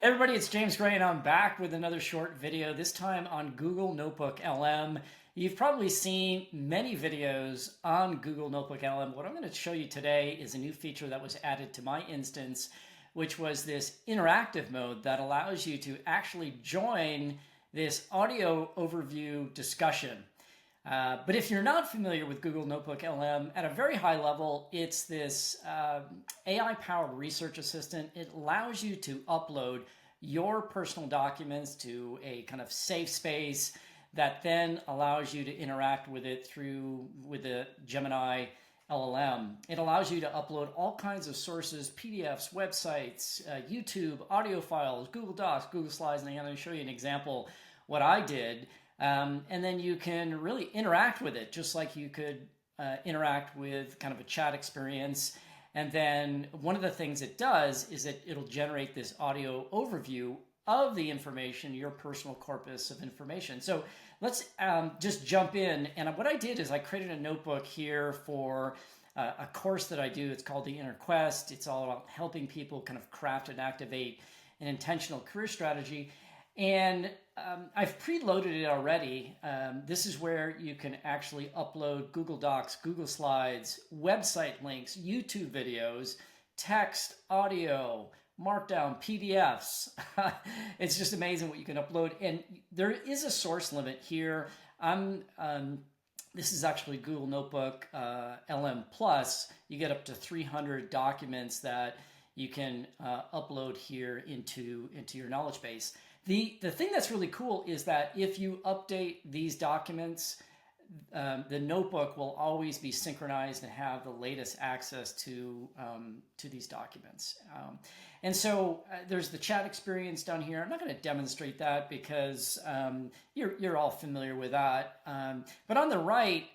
Everybody, it's James Gray, and I'm back with another short video, this time on Google Notebook LM. You've probably seen many videos on Google Notebook LM. What I'm going to show you today is a new feature that was added to my instance, which was this interactive mode that allows you to actually join this audio overview discussion. But if you're not familiar with Google Notebook LM, at a very high level, it's this AI-powered research assistant. It allows you to upload your personal documents to a kind of safe space that then allows you to interact with it with the Gemini LLM. It allows you to upload all kinds of sources, PDFs, websites, YouTube, audio files, Google Docs, Google Slides, and I'm going to show you an example what I did. And then you can really interact with it just like you could interact with kind of a chat experience. And then one of the things it does is that it'll generate this audio overview of the information, your personal corpus of information. So let's just jump in. And what I did is I created a notebook here for a course that I do. It's called the Inner Quest. It's all about helping people kind of craft and activate an intentional career strategy. And I've preloaded it already. This is where you can actually upload Google Docs, Google Slides, website links, YouTube videos, text, audio, Markdown, PDFs. It's just amazing what you can upload. And there is a source limit here. This is actually Google Notebook LM Plus. You get up to 300 documents that you can upload here into your knowledge base. The thing that's really cool is that if you update these documents, the notebook will always be synchronized and have the latest access to these documents. And so there's the chat experience down here. I'm not going to demonstrate that because you're all familiar with that. But on the right,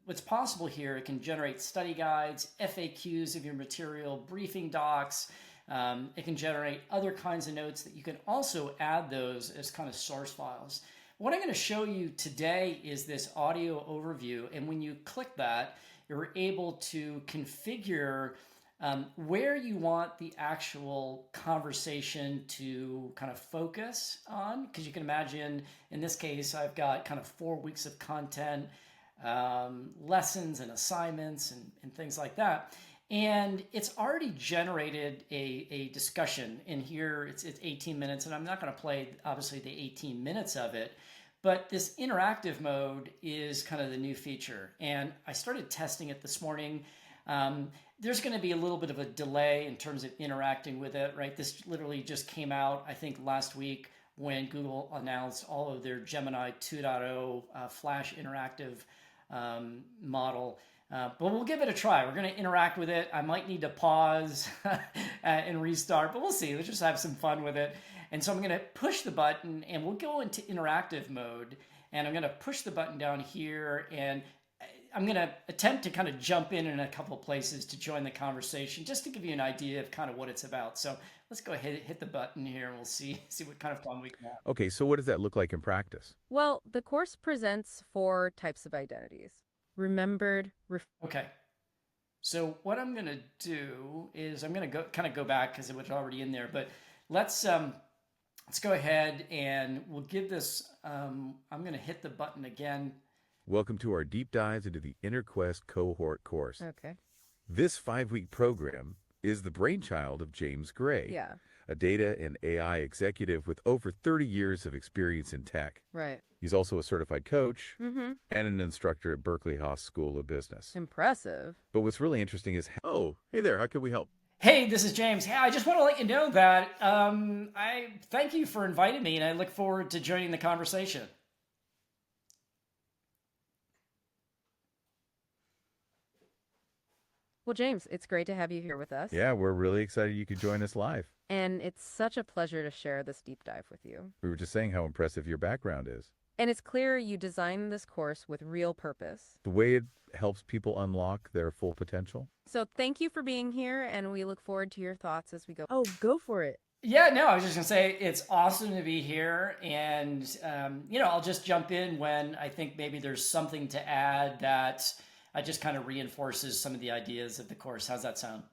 what's possible here, it can generate study guides, FAQs of your material, briefing docs. It can generate other kinds of notes that you can also add those as kind of source files. What I'm going to show you today is this audio overview. And when you click that, you're able to configure where you want the actual conversation to kind of focus on. Because you can imagine, in this case, I've got kind of 4 weeks of content, lessons and assignments and things like that. And it's already generated a discussion in here. It's 18 minutes, and I'm not going to play, obviously, the 18 minutes of it. But this interactive mode is kind of the new feature. And I started testing it this morning. There's going to be a little bit of a delay in terms of interacting with it, right? This literally just came out, I think, last week when Google announced all of their Gemini 2.0 Flash interactive model. But we'll give it a try. We're going to interact with it. I might need to pause and restart, but we'll see. Let's just have some fun with it. And so I'm going to push the button and we'll go into interactive mode. And I'm going to push the button down here and I'm going to attempt to kind of jump in a couple of places to join the conversation just to give you an idea of kind of what it's about. So let's go ahead and hit the button here and we'll see what kind of fun we can have. Okay, so what does that look like in practice? Well, the course presents 4 types of identities. Remembered. Okay. So what I'm going to do is I'm going to go back because it was already in there, but let's go ahead and we'll give this, I'm going to hit the button again. Welcome to our deep dives into the Inner Quest cohort course. Okay. This 5-week program is the brainchild of James Gray, Yeah. a data and AI executive with over 30 years of experience in tech. Right. He's also a certified coach Mm-hmm. and an instructor at Berkeley Haas School of Business. Impressive. But what's really interesting is, oh, hey there, how can we help? Hey, this is James. Hey, I just want to let you know that I thank you for inviting me and I look forward to joining the conversation. Well, James, it's great to have you here with us. Yeah, we're really excited you could join us live. And it's such a pleasure to share this deep dive with you. We were just saying how impressive your background is. And it's clear you designed this course with real purpose. The way it helps people unlock their full potential. So thank you for being here, and we look forward to your thoughts as we go. Oh, go for it. Yeah, no, I was just going to say it's awesome to be here. And, I'll just jump in when I think maybe there's something to add that just kind of reinforces some of the ideas of the course. How's that sound?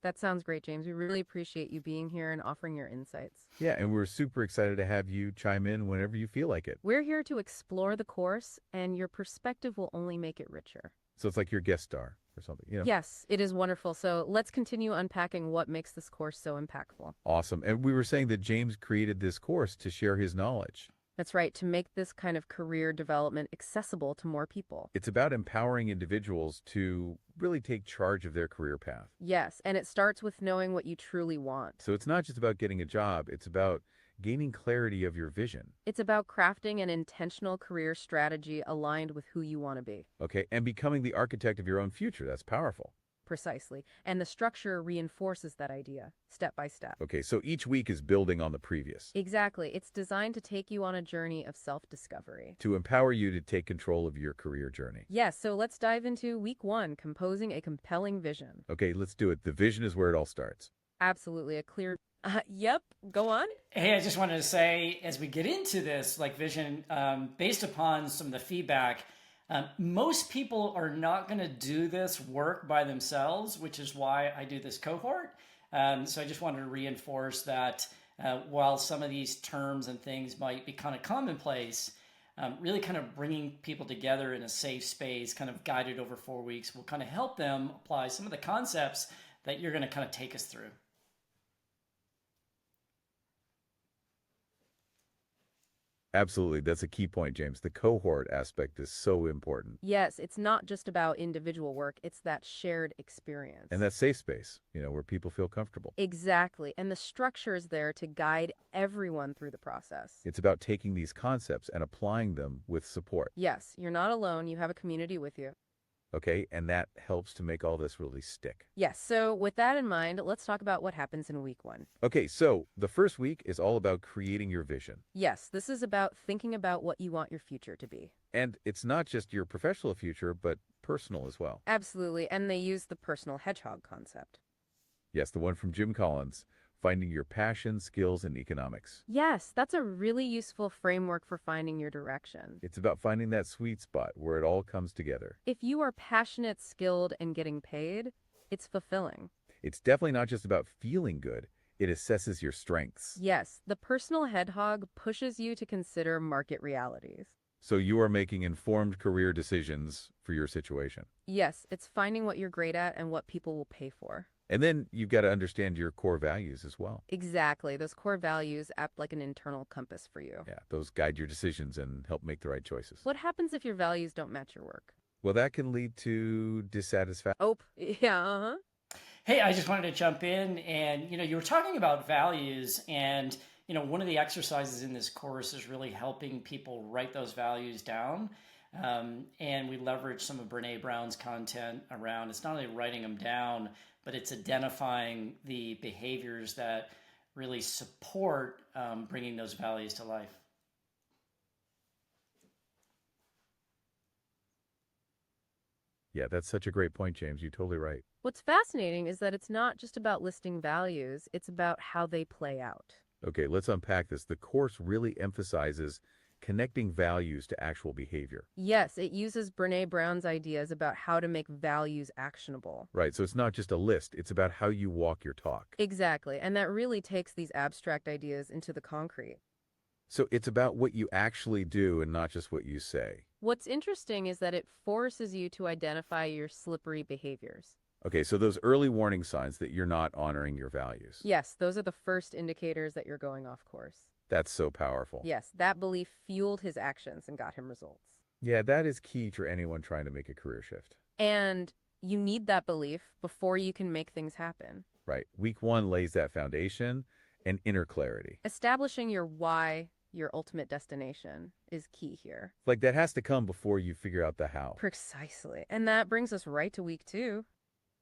That sounds great, James. We really appreciate you being here and offering your insights. Yeah, and we're super excited to have you chime in whenever you feel like it. We're here to explore the course, and your perspective will only make it richer. So it's like your guest star or something, you know? Yes, it is wonderful. So let's continue unpacking what makes this course so impactful. Awesome. And we were saying that James created this course to share his knowledge. That's right, to make this kind of career development accessible to more people. It's about empowering individuals to really take charge of their career path. Yes, and it starts with knowing what you truly want. So it's not just about getting a job, it's about gaining clarity of your vision. It's about crafting an intentional career strategy aligned with who you want to be. Okay, and becoming the architect of your own future. That's powerful. Precisely. And the structure reinforces that idea, step by step. Okay, so each week is building on the previous Exactly. It's designed to take you on a journey of self-discovery. to empower you to take control of your career journey. Yes, so let's dive into week 1, composing a compelling vision. Okay, let's do it. The vision is where it all starts. Absolutely. A clear... Yep, go on. Hey, I just wanted to say, as we get into this, like vision, based upon some of the feedback, most people are not going to do this work by themselves, which is why I do this cohort. So I just wanted to reinforce that while some of these terms and things might be kind of commonplace, really kind of bringing people together in a safe space, kind of guided over 4 weeks, will kind of help them apply some of the concepts that you're going to kind of take us through. Absolutely. That's a key point, James. The cohort aspect is so important. Yes, it's not just about individual work, it's that shared experience. And that safe space, where people feel comfortable. Exactly. And the structure is there to guide everyone through the process. It's about taking these concepts and applying them with support. Yes, you're not alone. You have a community with you. Okay, and that helps to make all this really stick. Yes, so with that in mind, let's talk about what happens in week 1. Okay, so the first week is all about creating your vision. Yes, this is about thinking about what you want your future to be. And it's not just your professional future, but personal as well. Absolutely, and they use the personal hedgehog concept. Yes, the one from Jim Collins, finding your passion, skills, and economics. Yes, that's a really useful framework for finding your direction. It's about finding that sweet spot where it all comes together. If you are passionate, skilled, and getting paid, it's fulfilling. It's definitely not just about feeling good. It assesses your strengths. Yes, the personal hedgehog pushes you to consider market realities. So you are making informed career decisions for your situation. Yes, it's finding what you're great at and what people will pay for. And then you've got to understand your core values as well. Exactly. Those core values act like an internal compass for you. Yeah, those guide your decisions and help make the right choices. What happens if your values don't match your work? Well, that can lead to dissatisfaction. Oh, yeah, uh-huh. Hey, I just wanted to jump in and, you were talking about values and, one of the exercises in this course is really helping people write those values down. And we leverage some of Brene Brown's content around, it's not only writing them down, but it's identifying the behaviors that really support bringing those values to life. Yeah, that's such a great point, James. You're totally right. What's fascinating is that it's not just about listing values, it's about how they play out. Okay, let's unpack this. The course really emphasizes connecting values to actual behavior. Yes, it uses Brene Brown's ideas about how to make values actionable. Right, so it's not just a list. It's about how you walk your talk. Exactly, and that really takes these abstract ideas into the concrete. So it's about what you actually do and not just what you say. What's interesting is that it forces you to identify your slippery behaviors. Okay, so those early warning signs that you're not honoring your values. Yes, those are the first indicators that you're going off course. That's so powerful. Yes, that belief fueled his actions and got him results. Yeah, that is key for anyone trying to make a career shift. And you need that belief before you can make things happen. Right. Week 1 lays that foundation and inner clarity. Establishing your why, your ultimate destination, is key here. Like that has to come before you figure out the how. Precisely. And that brings us right to week 2.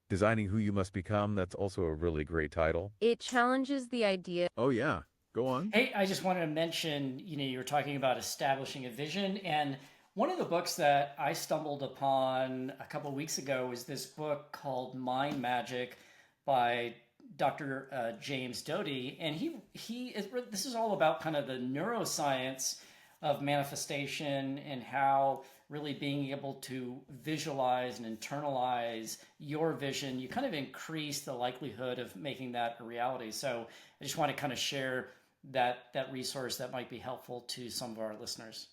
Designing who you must become, that's also a really great title. It challenges the idea. Oh, yeah. Go on. Hey, I just wanted to mention, you were talking about establishing a vision. And one of the books that I stumbled upon a couple of weeks ago was this book called Mind Magic by Dr. James Doty. And this is all about kind of the neuroscience of manifestation and how really being able to visualize and internalize your vision, you kind of increase the likelihood of making that a reality. So I just want to kind of share that resource that might be helpful to some of our listeners.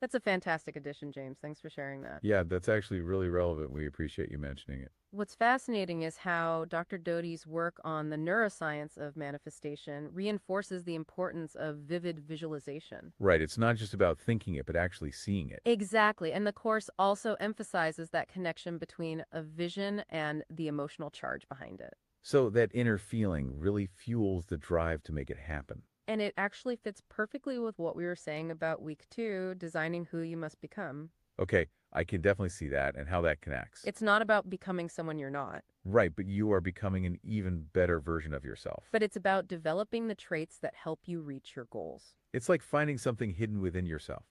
That's a fantastic addition, James. Thanks for sharing that. Yeah, that's actually really relevant. We appreciate you mentioning it. What's fascinating is how Dr. Doty's work on the neuroscience of manifestation reinforces the importance of vivid visualization. Right, it's not just about thinking it, but actually seeing it. Exactly. And the course also emphasizes that connection between a vision and the emotional charge behind it. So that inner feeling really fuels the drive to make it happen. And it actually fits perfectly with what we were saying about week 2, designing who you must become. Okay, I can definitely see that and how that connects. It's not about becoming someone you're not, Right, but you are becoming an even better version of yourself. but it's about developing the traits that help you reach your goals. It's like finding something hidden within yourself.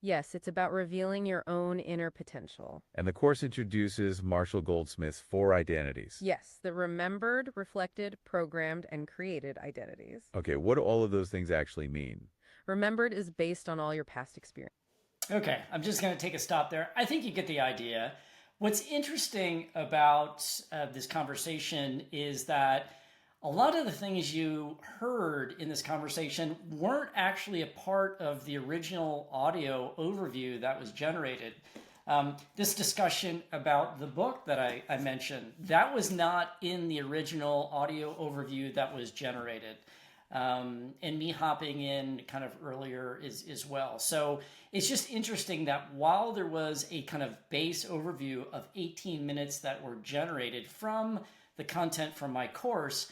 Yes, it's about revealing your own inner potential. And the course introduces Marshall Goldsmith's 4 identities. Yes, the remembered, reflected, programmed, and created identities. Okay, what do all of those things actually mean? Remembered is based on all your past experience. Okay, I'm just going to take a stop there. I think you get the idea. What's interesting about this conversation is that a lot of the things you heard in this conversation weren't actually a part of the original audio overview that was generated. This discussion about the book that I mentioned, that was not in the original audio overview that was generated. And me hopping in kind of earlier as well. So it's just interesting that while there was a kind of base overview of 18 minutes that were generated from the content from my course,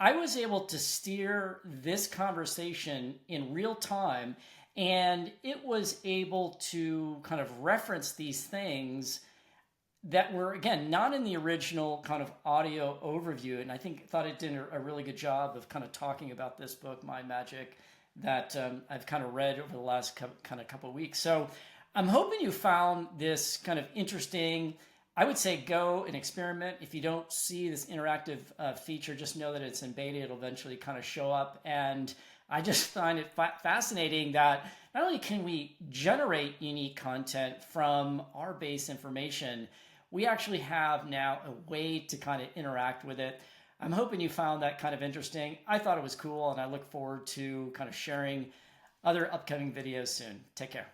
I was able to steer this conversation in real time, and it was able to kind of reference these things that were, again, not in the original kind of audio overview. And I thought it did a really good job of kind of talking about this book, Mind Magic, that I've kind of read over the last couple of weeks. So I'm hoping you found this kind of interesting. I would say go and experiment. If you don't see this interactive feature, just know that it's in beta. It'll eventually kind of show up. And I just find it fascinating that not only can we generate unique content from our base information, we actually have now a way to kind of interact with it. I'm hoping you found that kind of interesting. I thought it was cool, and I look forward to kind of sharing other upcoming videos soon. Take care.